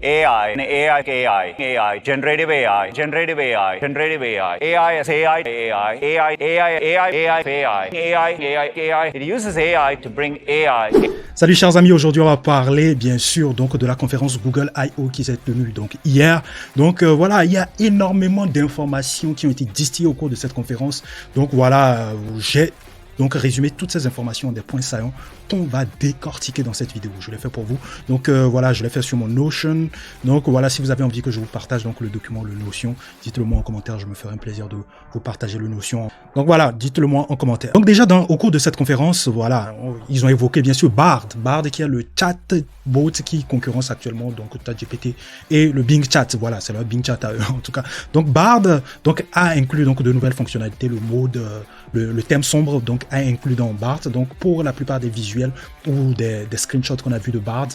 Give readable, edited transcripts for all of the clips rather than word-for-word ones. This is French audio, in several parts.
AI, generative AI, generative AI, generative AI, AI as AI, AI, AI, AI, AI, AI, AI, AI, AI. It uses AI to bring AI. Salut chers amis, aujourd'hui on va parler bien sûr donc de la conférence Google I.O. qui s'est tenue donc hier. Donc voilà, il y a énormément d'informations qui ont été distillées au cours de cette conférence. Donc voilà, j'ai donc résumé toutes ces informations, des points saillants qu'on va décortiquer dans cette vidéo. Je l'ai fait pour vous. Donc voilà, je l'ai fait sur mon Notion. Donc voilà, si vous avez envie que je vous partage donc le document, le Notion, dites-le moi en commentaire. Je me ferai un plaisir de vous partager le Notion. Donc voilà, dites-le moi en commentaire. Donc déjà au cours de cette conférence, voilà, ils ont évoqué bien sûr Bard qui est le chatbot qui concurrence actuellement donc ChatGPT et le Bing Chat. Voilà, c'est le Bing Chat à eux en tout cas. Donc Bard donc a inclus donc de nouvelles fonctionnalités, le mode le thème sombre donc a inclus dans Bard. Donc pour la plupart des visuels ou des screenshots qu'on a vu de Bard,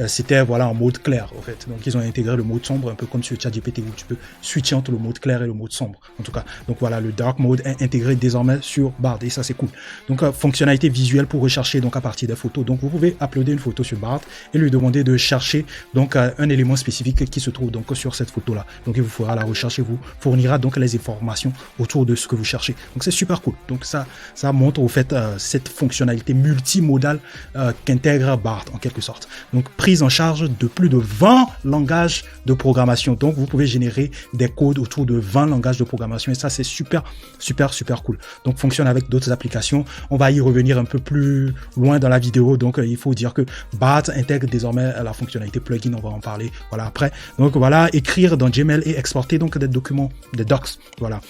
c'était voilà en mode clair en fait. Donc ils ont intégré le mode sombre un peu comme sur ChatGPT où tu peux switcher entre le mode clair et le mode sombre en tout cas. Donc voilà, le dark mode est intégré désormais sur Bard et ça c'est cool. Donc fonctionnalité visuelle pour rechercher donc à partir des photos. Donc vous pouvez uploader une photo sur Bard et lui demander de chercher donc un élément spécifique qui se trouve donc sur cette photo là. Donc il vous fera la recherche et vous fournira donc les informations autour de ce que vous cherchez. Donc c'est super cool. Donc ça montre au fait cette fonctionnalité multimodale qu'intègre Bard en quelque sorte. Donc prise en charge de plus de 20 langages de programmation. Donc vous pouvez générer des codes autour de 20 langages de programmation et ça c'est super cool. Donc fonctionne avec d'autres applications. On va y revenir un peu plus loin dans la vidéo. Donc il faut dire que Bard intègre désormais la fonctionnalité plugin. On va en parler voilà après. Donc voilà, écrire dans Gmail et exporter donc des documents, des docs. Voilà.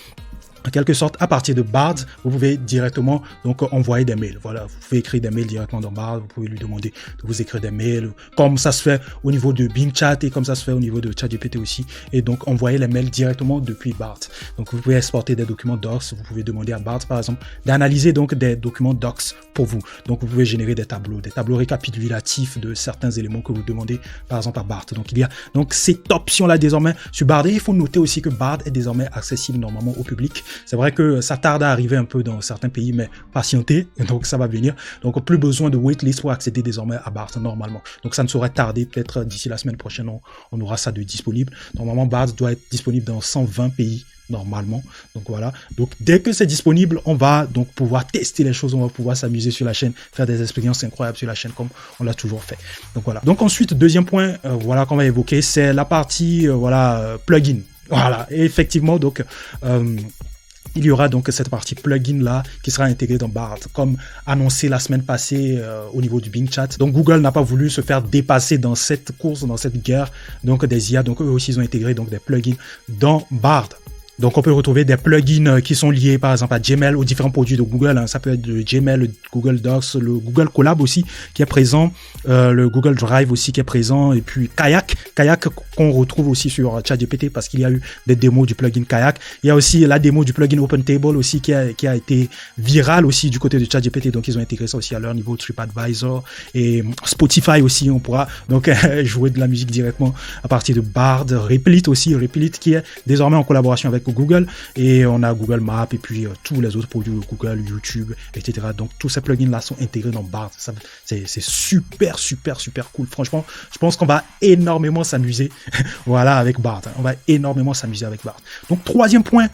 En quelque sorte, à partir de Bard, vous pouvez directement donc envoyer des mails. Voilà, vous pouvez écrire des mails directement dans Bard. Vous pouvez lui demander de vous écrire des mails, comme ça se fait au niveau de Bing Chat et comme ça se fait au niveau de ChatGPT aussi. Et donc envoyer les mails directement depuis Bard. Donc vous pouvez exporter des documents docs. Vous pouvez demander à Bard, par exemple, d'analyser donc des documents docs pour vous. Donc vous pouvez générer des tableaux récapitulatifs de certains éléments que vous demandez, par exemple à Bard. Donc il y a donc cette option là désormais sur Bard. Et il faut noter aussi que Bard est désormais accessible normalement au public. C'est vrai que ça tarde à arriver un peu dans certains pays, mais patientez, donc ça va venir. Donc plus besoin de waitlist pour accéder désormais à Bard normalement. Donc ça ne saurait tarder, peut-être d'ici la semaine prochaine, on aura ça de disponible. Normalement, Bard doit être disponible dans 120 pays normalement. Donc voilà. Donc dès que c'est disponible, on va donc pouvoir tester les choses, on va pouvoir s'amuser sur la chaîne, faire des expériences incroyables sur la chaîne comme on l'a toujours fait. Donc voilà. Donc ensuite, deuxième point, voilà qu'on va évoquer, c'est la partie plugin. Voilà. Et effectivement, donc il y aura donc cette partie plugin là qui sera intégrée dans Bard, comme annoncé la semaine passée au niveau du Bing Chat. Donc Google n'a pas voulu se faire dépasser dans cette course, dans cette guerre donc des IA. Donc eux aussi ils ont intégré donc des plugins dans Bard. Donc, on peut retrouver des plugins qui sont liés, par exemple, à Gmail, aux différents produits de Google. Hein. Ça peut être le Gmail, le Google Docs, le Google Colab aussi, qui est présent, le Google Drive aussi, qui est présent, et puis Kayak qu'on retrouve aussi sur ChatGPT parce qu'il y a eu des démos du plugin Kayak. Il y a aussi la démo du plugin OpenTable aussi qui a été virale aussi du côté de ChatGPT. Donc, ils ont intégré ça aussi à leur niveau, TripAdvisor et Spotify aussi. On pourra donc jouer de la musique directement à partir de Bard. Replit aussi, qui est désormais en collaboration avec Google, et on a Google Maps et puis tous les autres produits de Google, YouTube, etc. Donc tous ces plugins là sont intégrés dans Bard. C'est super cool. Franchement, je pense qu'on va énormément s'amuser voilà avec Bard. On va énormément s'amuser avec Bard. Donc troisième point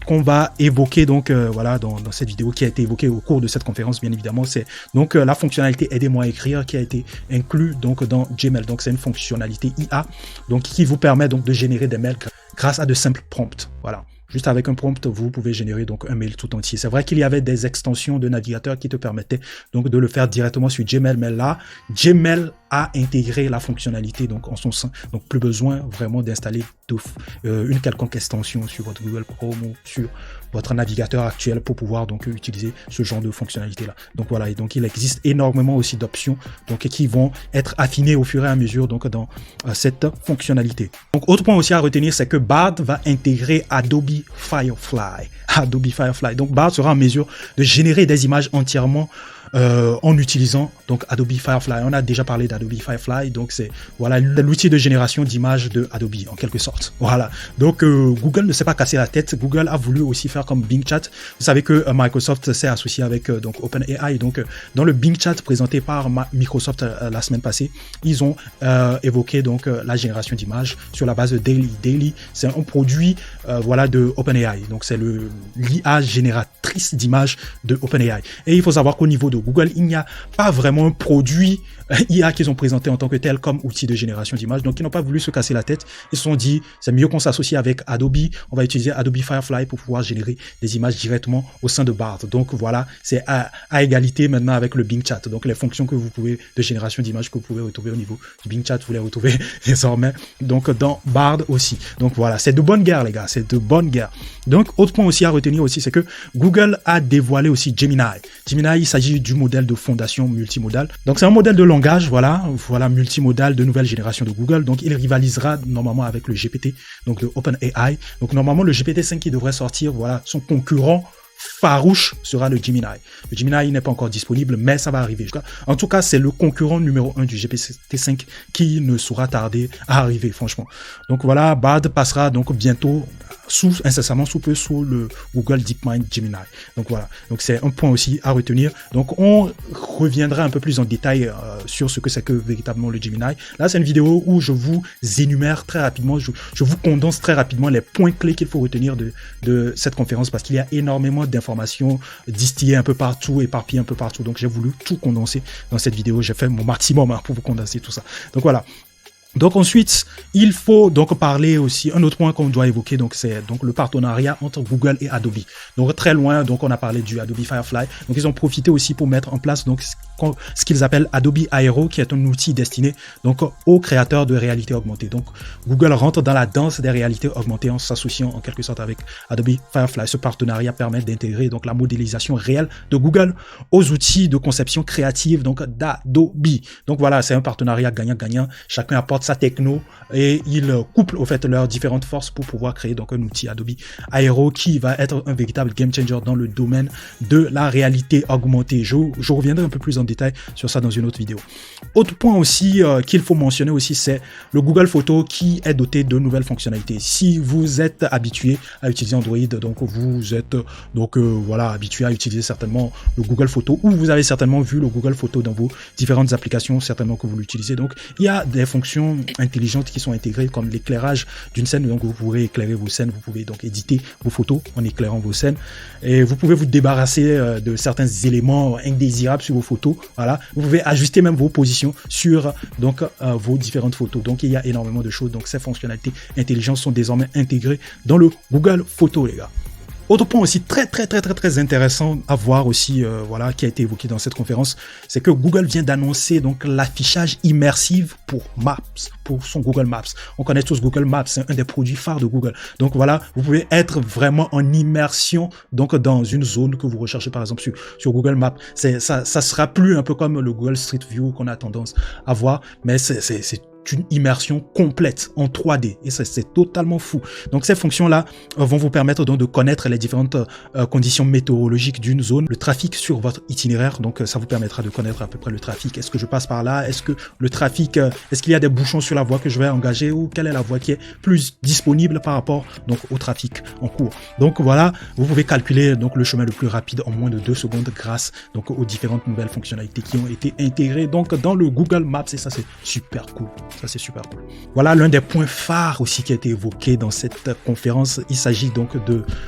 qu'on va évoquer donc voilà dans cette vidéo qui a été évoquée au cours de cette conférence bien évidemment, c'est donc la fonctionnalité aidez-moi à écrire qui a été inclus donc dans Gmail. Donc c'est une fonctionnalité IA donc qui vous permet donc de générer des mails grâce à de simples prompts. Voilà. Juste avec un prompt, vous pouvez générer donc un mail tout entier. C'est vrai qu'il y avait des extensions de navigateur qui te permettaient donc de le faire directement sur Gmail, mais là, Gmail a intégré la fonctionnalité donc en son sein. Donc plus besoin vraiment d'installer une quelconque extension sur votre Google Chrome ou sur votre navigateur actuel pour pouvoir donc utiliser ce genre de fonctionnalité là. Donc voilà, et donc il existe énormément aussi d'options donc qui vont être affinées au fur et à mesure donc dans cette fonctionnalité. Donc autre point aussi à retenir, c'est que Bard va intégrer Adobe Firefly. Donc Bard sera en mesure de générer des images entièrement en utilisant donc Adobe Firefly. On a déjà parlé d'Adobe Firefly, donc c'est voilà l'outil de génération d'images de Adobe en quelque sorte. Voilà. Donc Google ne s'est pas cassé la tête. Google a voulu aussi faire comme Bing Chat. Vous savez que Microsoft s'est associé avec donc OpenAI. Donc dans le Bing Chat présenté par Microsoft la semaine passée, ils ont évoqué donc la génération d'images sur la base de Daily. Daily, c'est un produit voilà de OpenAI. Donc c'est l'IA génératrice d'images de OpenAI. Et il faut savoir qu'au niveau de Google, il n'y a pas vraiment un produit IA qu'ils ont présenté en tant que tel comme outil de génération d'images. Donc ils n'ont pas voulu se casser la tête. Ils se sont dit c'est mieux qu'on s'associe avec Adobe. On va utiliser Adobe Firefly pour pouvoir générer des images directement au sein de Bard. Donc voilà, c'est à égalité maintenant avec le Bing Chat. Donc les fonctions que vous pouvez de génération d'images que vous pouvez retrouver au niveau du Bing Chat, vous les retrouvez désormais donc dans Bard aussi. Donc voilà, c'est de bonne guerre les gars, c'est de bonne guerre. Donc autre point aussi à retenir aussi, c'est que Google a dévoilé aussi Gemini. Gemini, il s'agit du modèle de fondation multimodal. Donc c'est un modèle de langage, voilà multimodal de nouvelle génération de Google. Donc il rivalisera normalement avec le GPT, donc de OpenAI. Donc normalement le GPT-5 qui devrait sortir, voilà, son concurrent farouche sera le Gemini. Le Gemini il n'est pas encore disponible, mais ça va arriver. En tout cas, c'est le concurrent numéro 1 du GPT-5 qui ne saura tarder à arriver, franchement. Donc voilà, Bard passera donc bientôt incessamment sous peu sous le Google DeepMind Gemini. Donc voilà, donc c'est un point aussi à retenir. Donc on reviendra un peu plus en détail sur ce que c'est que véritablement le Gemini. Là, c'est une vidéo où je vous énumère très rapidement, je vous condense très rapidement les points clés qu'il faut retenir de cette conférence parce qu'il y a énormément d'informations distillées un peu partout, éparpillées un peu partout. Donc j'ai voulu tout condenser dans cette vidéo. J'ai fait mon maximum pour vous condenser tout ça. Donc voilà. Donc ensuite, il faut donc parler aussi, un autre point qu'on doit évoquer, donc c'est donc le partenariat entre Google et Adobe. Donc très loin, donc on a parlé du Adobe Firefly. Donc ils ont profité aussi pour mettre en place donc ce qu'ils appellent Adobe Aero, qui est un outil destiné donc aux créateurs de réalité augmentée. Donc Google rentre dans la danse des réalités augmentées en s'associant en quelque sorte avec Adobe Firefly. Ce partenariat permet d'intégrer donc la modélisation réelle de Google aux outils de conception créative donc d'Adobe. Donc voilà, c'est un partenariat gagnant-gagnant. Chacun apporte sa techno et ils couplent au fait leurs différentes forces pour pouvoir créer donc un outil Adobe Aero qui va être un véritable game changer dans le domaine de la réalité augmentée. Je reviendrai un peu plus en détail sur ça dans une autre vidéo. Autre point aussi qu'il faut mentionner aussi, c'est le Google Photo qui est doté de nouvelles fonctionnalités. Si vous êtes habitué à utiliser Android, donc vous êtes voilà habitué à utiliser certainement le Google Photo ou vous avez certainement vu le Google Photo dans vos différentes applications, certainement que vous l'utilisez. Donc il y a des fonctions intelligentes qui sont intégrées comme l'éclairage d'une scène. Donc vous pourrez éclairer vos scènes, vous pouvez donc éditer vos photos en éclairant vos scènes et vous pouvez vous débarrasser de certains éléments indésirables sur vos photos. Voilà, vous pouvez ajuster même vos positions sur donc vos différentes photos. Donc il y a énormément de choses. Donc ces fonctionnalités intelligentes sont désormais intégrées dans le Google Photo, les gars. Autre point aussi très intéressant à voir aussi, voilà, qui a été évoqué dans cette conférence, c'est que Google vient d'annoncer donc l'affichage immersif pour Maps, pour son Google Maps. On connaît tous Google Maps, c'est un des produits phares de Google. Donc voilà, vous pouvez être vraiment en immersion donc dans une zone que vous recherchez par exemple sur Google Maps. Ça sera plus un peu comme le Google Street View qu'on a tendance à voir, mais c'est une immersion complète en 3D et c'est totalement fou. Donc ces fonctions-là vont vous permettre donc de connaître les différentes conditions météorologiques d'une zone, le trafic sur votre itinéraire. Donc ça vous permettra de connaître à peu près le trafic. Est-ce que je passe par là? Est-ce que le trafic, est-ce qu'il y a des bouchons sur la voie que je vais engager ou quelle est la voie qui est plus disponible par rapport donc au trafic en cours? Donc voilà, vous pouvez calculer donc le chemin le plus rapide en moins de 2 secondes grâce donc aux différentes nouvelles fonctionnalités qui ont été intégrées donc dans le Google Maps et ça c'est super cool. Ça, c'est super cool. Voilà l'un des points phares aussi qui a été évoqué dans cette conférence. Il s'agit donc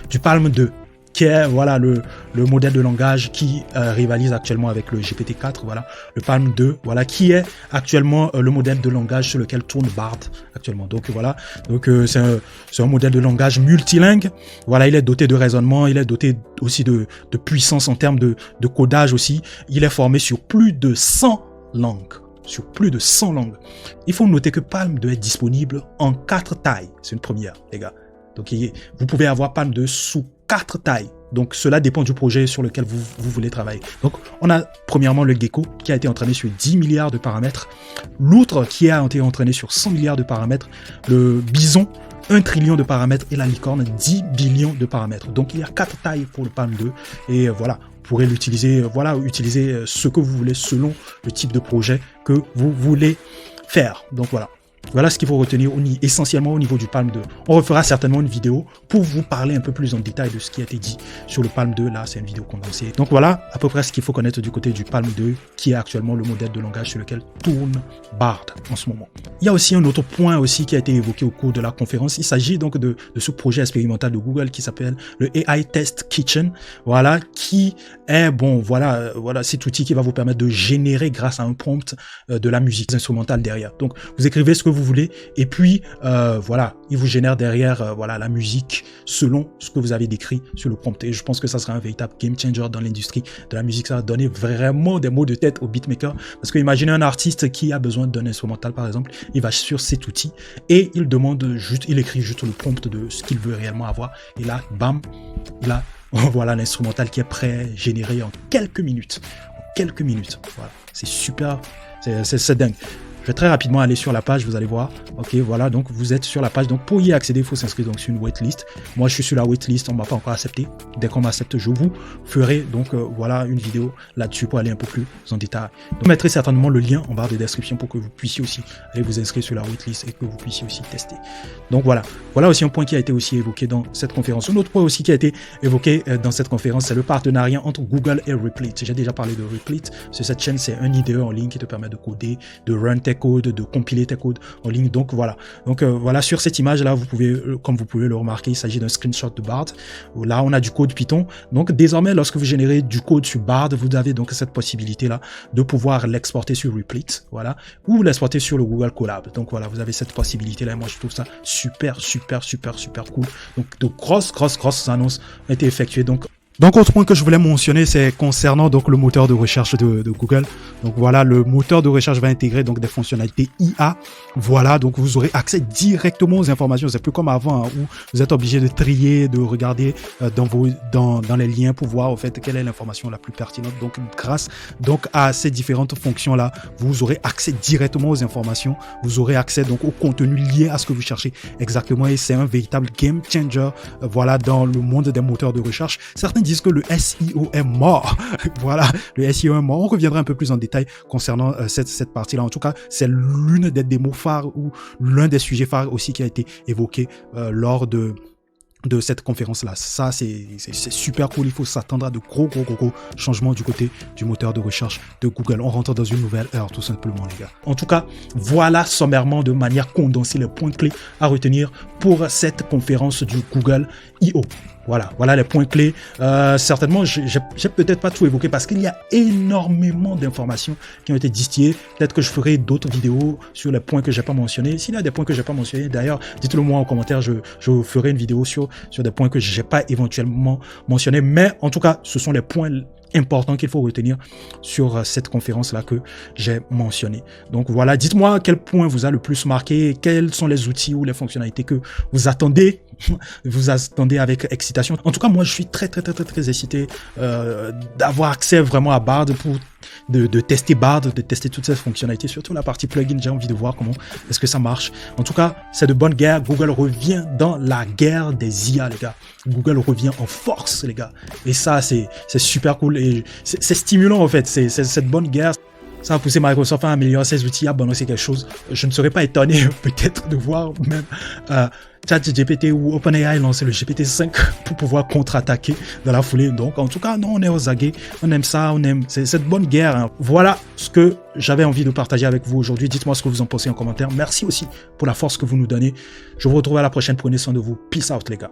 du Palm 2, qui est voilà le modèle de langage qui rivalise actuellement avec le GPT-4. Voilà le Palm 2, voilà qui est actuellement le modèle de langage sur lequel tourne Bard actuellement. Donc voilà, donc c'est un modèle de langage multilingue. Voilà, il est doté de raisonnement, il est doté aussi de puissance en termes de codage aussi. Il est formé sur plus de 100 langues. Sur plus de 100 langues. Il faut noter que Palm 2 est disponible en 4 tailles. C'est une première, les gars. Donc, vous pouvez avoir Palm 2 sous 4 tailles. Donc, cela dépend du projet sur lequel vous voulez travailler. Donc, on a premièrement le Gecko qui a été entraîné sur 10 milliards de paramètres. L'outre qui a été entraîné sur 100 milliards de paramètres. Le Bison, 1 trillion de paramètres. Et la Licorne, 10 billions de paramètres. Donc, il y a 4 tailles pour le Palm 2. Et voilà. pourrez l'utiliser, voilà, utiliser ce que vous voulez selon le type de projet que vous voulez faire. Donc voilà. Voilà ce qu'il faut retenir essentiellement au niveau du Palm 2. On refera certainement une vidéo pour vous parler un peu plus en détail de ce qui a été dit sur le Palm 2. Là, c'est une vidéo condensée. Donc voilà à peu près ce qu'il faut connaître du côté du Palm 2, qui est actuellement le modèle de langage sur lequel tourne Bard en ce moment. Il y a aussi un autre point aussi qui a été évoqué au cours de la conférence. Il s'agit donc de ce projet expérimental de Google qui s'appelle le AI Test Kitchen. Voilà, qui est, bon, voilà cet outil qui va vous permettre de générer grâce à un prompt de la musique instrumentale derrière. Donc, vous écrivez ce que vous voulez et puis voilà, il vous génère derrière voilà la musique selon ce que vous avez décrit sur le prompt. Et je pense que ça sera un véritable game changer dans l'industrie de la musique. Ça va donner vraiment des mots de tête aux beatmakers, parce que imaginez un artiste qui a besoin d'un instrumental par exemple, il va sur cet outil et il demande juste, il écrit juste le prompt de ce qu'il veut réellement avoir et là bam, il a voilà l'instrumental qui est prêt, généré en quelques minutes. Voilà, c'est super, c'est dingue. Je vais très rapidement aller sur la page, vous allez voir. Ok, voilà, donc vous êtes sur la page. Donc pour y accéder, il faut s'inscrire donc sur une waitlist. Moi, je suis sur la waitlist, on ne m'a pas encore accepté. Dès qu'on m'accepte, je vous ferai donc voilà une vidéo là-dessus pour aller un peu plus en détail. Donc, je mettrai certainement le lien en barre de description pour que vous puissiez aussi aller vous inscrire sur la waitlist et que vous puissiez aussi tester. Donc voilà aussi un point qui a été aussi évoqué dans cette conférence. Un autre point aussi qui a été évoqué dans cette conférence, c'est le partenariat entre Google et Replete. J'ai déjà parlé de Replete. Sur cette chaîne, c'est un IDE en ligne qui te permet de coder, de run tes codes, de compiler tes codes en ligne. Donc voilà. Donc voilà, sur cette image là, vous pouvez, comme vous pouvez le remarquer, il s'agit d'un screenshot de Bard. Là, on a du code Python. Donc désormais, lorsque vous générez du code sur Bard, vous avez donc cette possibilité là de pouvoir l'exporter sur Replete, voilà, ou l'exporter sur le Google Colab. Donc voilà, vous avez cette possibilité là. Et moi, je trouve ça super cool. Donc de grosses annonces ont été effectuées. Donc autre point que je voulais mentionner, c'est concernant donc le moteur de recherche de Google. Donc voilà, le moteur de recherche va intégrer donc des fonctionnalités IA. Voilà, donc vous aurez accès directement aux informations. C'est plus comme avant, hein, où vous êtes obligé de trier, de regarder dans les liens pour voir en fait quelle est l'information la plus pertinente. Donc grâce donc à ces différentes fonctions là, vous aurez accès directement aux informations. Vous aurez accès donc au contenu lié à ce que vous cherchez exactement. Et c'est un véritable game changer. Voilà, dans le monde des moteurs de recherche. Certains disent que le SEO est mort. Voilà, le SEO est mort. On reviendra un peu plus en détail concernant cette partie-là. En tout cas, c'est l'une des démos phares ou l'un des sujets phares aussi qui a été évoqué lors de cette conférence-là. Ça, c'est super cool. Il faut s'attendre à de gros changements du côté du moteur de recherche de Google. On rentre dans une nouvelle ère, tout simplement, les gars. En tout cas, voilà sommairement, de manière condensée, les points clés à retenir pour cette conférence du Google I.O. Voilà les points clés. Certainement, j'ai peut-être pas tout évoqué parce qu'il y a énormément d'informations qui ont été distillées. Peut-être que je ferai d'autres vidéos sur les points que j'ai pas mentionnés. S'il y a des points que j'ai pas mentionnés, d'ailleurs, dites-le moi en commentaire. Je ferai une vidéo sur des points que j'ai pas éventuellement mentionnés. Mais en tout cas, ce sont les points important qu'il faut retenir sur cette conférence-là que j'ai mentionné. Donc voilà, dites-moi quel point vous a le plus marqué, quels sont les outils ou les fonctionnalités que vous attendez avec excitation. En tout cas, moi, je suis très excité d'avoir accès vraiment à Bard pour de tester Bard, de tester toutes ces fonctionnalités, surtout la partie plugin. J'ai envie de voir comment est-ce que ça marche. En tout cas, c'est de bonne guerre. Google revient dans la guerre des IA, les gars. Google revient en force, les gars. Et ça, c'est super cool et c'est stimulant en fait. C'est cette bonne guerre. Ça va pousser Microsoft à améliorer ses outils, à balancer quelque chose. Je ne serais pas étonné peut-être de voir même ChatGPT ou OpenAI lancer le GPT-5 pour pouvoir contre-attaquer dans la foulée. Donc en tout cas, non, on est aux aguets, on aime ça, on aime cette bonne guerre. Hein. Voilà ce que j'avais envie de partager avec vous aujourd'hui. Dites-moi ce que vous en pensez en commentaire. Merci aussi pour la force que vous nous donnez. Je vous retrouve à la prochaine. Prenez soin de vous. Peace out, les gars.